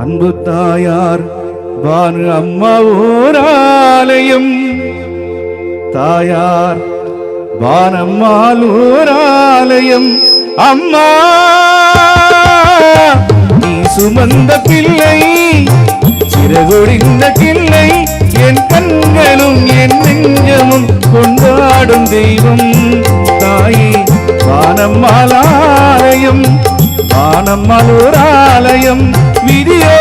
அன்பு தாயார் பானு அம்மா ஊராலயம், தாயார் வானம்மாள் ஊராலயம். அம்மா நீ சுமந்த பிள்ளை, சிறகுடிந்த கிள்ளை, என் கண்களும் என் நெஞ்சமும் கொண்டாடும் தெய்வம். தாயே வானம்மாள் ஆலயம், வானம்மாள் ஊராலயம். விதியோ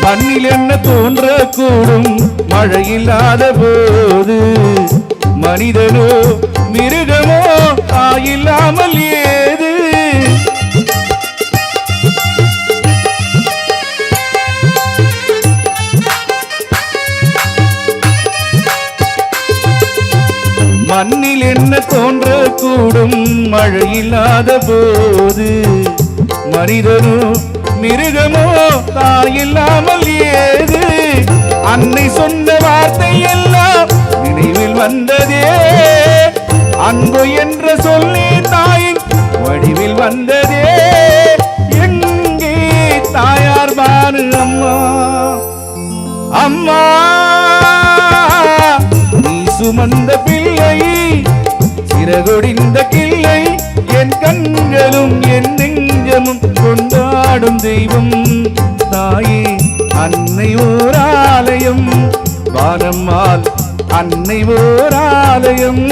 மண்ணில் என்ன தோன்றக்கூடும் மழையில்லாத போது, மனிதனோ மிருகமோ தாயில்லாமல் ஏது. மண்ணில் என்ன தோன்றக்கூடும் மழையில்லாத போது, மனிதனோ மிருகமோ தாயில்லாமல் ஏது. அன்னை சொன்ன வார்த்தை எல்லாம் நினைவில் வந்ததே, அன்பு என்ற சொல்லி தாயின் வடிவில் வந்ததே. எங்கே தாயார் பானு அம்மா, அம்மா நீ சுமந்த பிள்ளை, சிறகுடிந்த கிள்ளை, என் கண்களும் என் நெஞ்சமும் கொண்டாடும் தெய்வம். தாயே அன்னை ஓராலயம், வானம்மாள் அன்னை ஓராலயம்.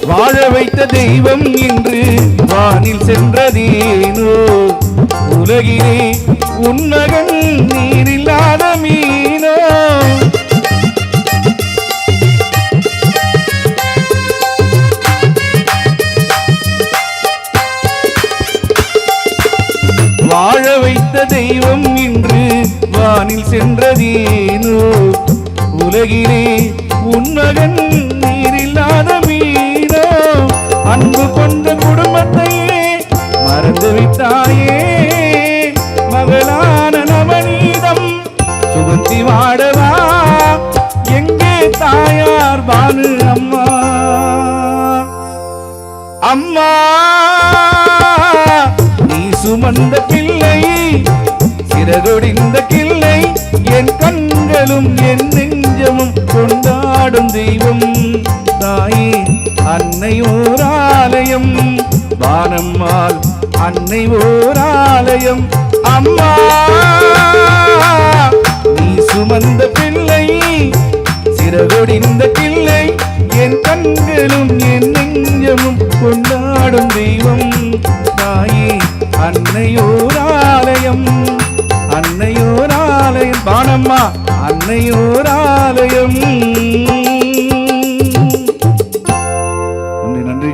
வாழ வைத்த தெய்வம் இன்று வானில் சென்றதேனோ, உலகிலே உன்னகன் நீரில்லாத மீனோ. வாழ வைத்த தெய்வம் இன்று வானில் சென்றதேனோ, உலகிலே உன்னகன் நீரில்லாத மீனோ. அன்பு கொண்ட குடும்பத்தையே மறந்து விட்டாயே, மகளான நவநீதம் சுகந்தி வாடவா. எங்கே தாயார் பானு அம்மா, அம்மா நீ சுமந்த பிள்ளை, சிறகுடிந்த கிள்ளை, என் கண்களும் என் நெஞ்சமும் கொண்டாடும் தெய்வம். தாயே அன்னை ஓராலயம், வானம்மாள் அன்னை ஓராலயம். அம்மா நீ சுமந்த பிள்ளை, சிறகுடிந்த கிள்ளை, என் கண்களும் என் நெஞ்சமும் கொண்டாடும் தெய்வம். தாயே அன்னை ஓராலயம், அன்னை ஓராலயம். வானம்மா அன்னை ஓராலயம். நன்றி.